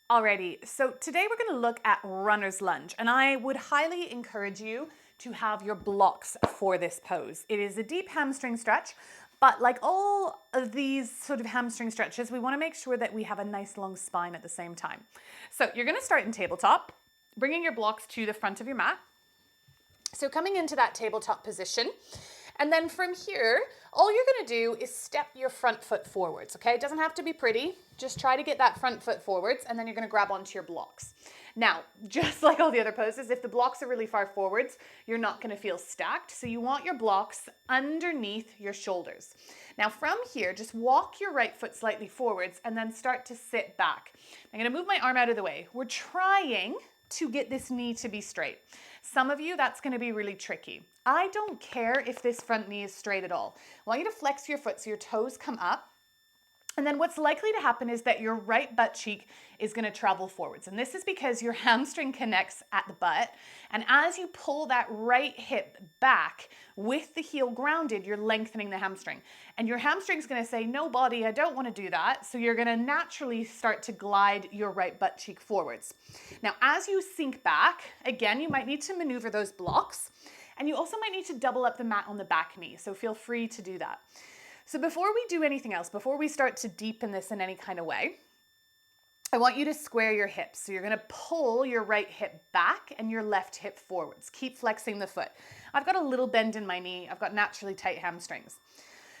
Alrighty, so today we're going to look at runner's lunge, and I would highly encourage you to have your blocks for this pose. It is a deep hamstring stretch, but like all of these sort of hamstring stretches, we want to make sure that we have a nice long spine at the same time. So you're going to start in tabletop, bringing your blocks to the front of your mat. So coming into that tabletop position, and then from here, all you're gonna do is step your front foot forwards, okay? It doesn't have to be pretty, just try to get that front foot forwards, and then you're gonna grab onto your blocks. Now, just like all the other poses, if the blocks are really far forwards, you're not gonna feel stacked, so you want your blocks underneath your shoulders. Now from here, just walk your right foot slightly forwards and then start to sit back. I'm gonna move my arm out of the way. We're trying to get this knee to be straight. Some of you, that's gonna be really tricky. I don't care if this front knee is straight at all. I want you to flex your foot so your toes come up. And then what's likely to happen is that your right butt cheek is gonna travel forwards. And this is because your hamstring connects at the butt. And as you pull that right hip back with the heel grounded, you're lengthening the hamstring. And your hamstring's gonna say, no body, I don't wanna do that. So you're gonna naturally start to glide your right butt cheek forwards. Now, as you sink back, again, you might need to maneuver those blocks. And you also might need to double up the mat on the back knee. So feel free to do that. So before we do anything else, before we start to deepen this in any kind of way, I want you to square your hips. So you're gonna pull your right hip back and your left hip forwards. Keep flexing the foot. I've got a little bend in my knee. I've got naturally tight hamstrings.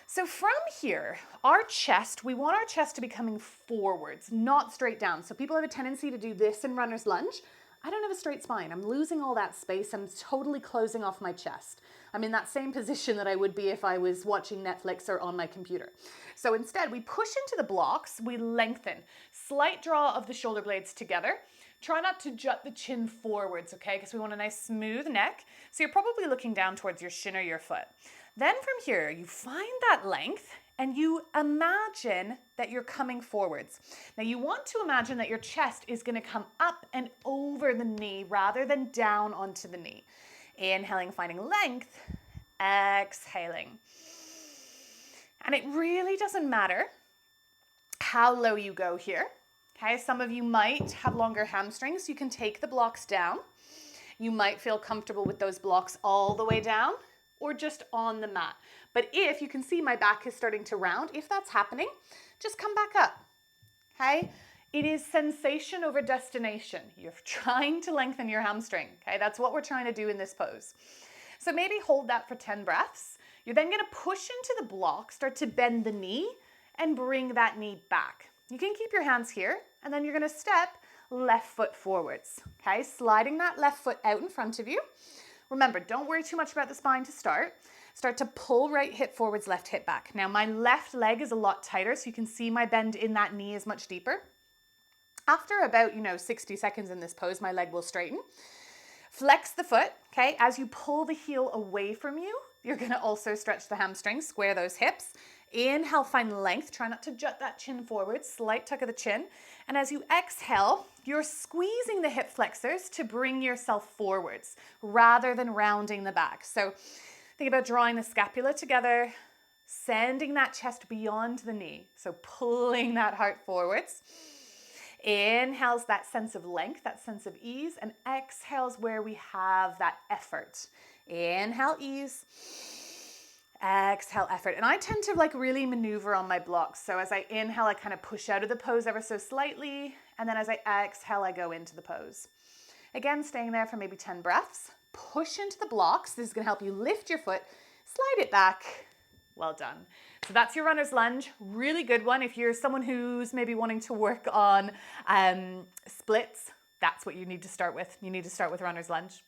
So from here, our chest, we want our chest to be coming forwards, not straight down. So people have a tendency to do this in runner's lunge. I don't have a straight spine. I'm losing all that space. I'm totally closing off my chest. I'm in that same position that I would be if I was watching Netflix or on my computer. So instead, we push into the blocks, we lengthen. Slight draw of the shoulder blades together. Try not to jut the chin forwards, okay? Because we want a nice smooth neck. So you're probably looking down towards your shin or your foot. Then from here, you find that length and you imagine that you're coming forwards. Now you want to imagine that your chest is gonna come up and over the knee rather than down onto the knee. Inhaling, finding length, exhaling. And it really doesn't matter how low you go here. Okay, some of you might have longer hamstrings. You can take the blocks down. You might feel comfortable with those blocks all the way down or just on the mat. But if you can see my back is starting to round, if that's happening, just come back up, okay? It is sensation over destination. You're trying to lengthen your hamstring, okay? That's what we're trying to do in this pose. So maybe hold that for 10 breaths. You're then gonna push into the block, start to bend the knee and bring that knee back. You can keep your hands here and then you're gonna step left foot forwards, okay? Sliding that left foot out in front of you. Remember, don't worry too much about the spine to start. Start to pull right hip forwards, left hip back. Now my left leg is a lot tighter, so you can see my bend in that knee is much deeper. After about, 60 seconds in this pose, my leg will straighten. Flex the foot, okay? As you pull the heel away from you, you're gonna also stretch the hamstrings, square those hips. Inhale, find length. Try not to jut that chin forward, slight tuck of the chin. And as you exhale, you're squeezing the hip flexors to bring yourself forwards rather than rounding the back. So think about drawing the scapula together, sending that chest beyond the knee. So pulling that heart forwards. Inhales that sense of length, that sense of ease, and exhales where we have that effort. Inhale, ease. Exhale, effort. And I tend to really maneuver on my blocks. So as I inhale, I kind of push out of the pose ever so slightly. And then as I exhale, I go into the pose. Again, staying there for maybe 10 breaths. Push into the blocks. This is going to help you lift your foot, slide it back. Well done. So that's your runner's lunge. Really good one. If you're someone who's maybe wanting to work on splits, that's what you need to start with. You need to start with runner's lunge.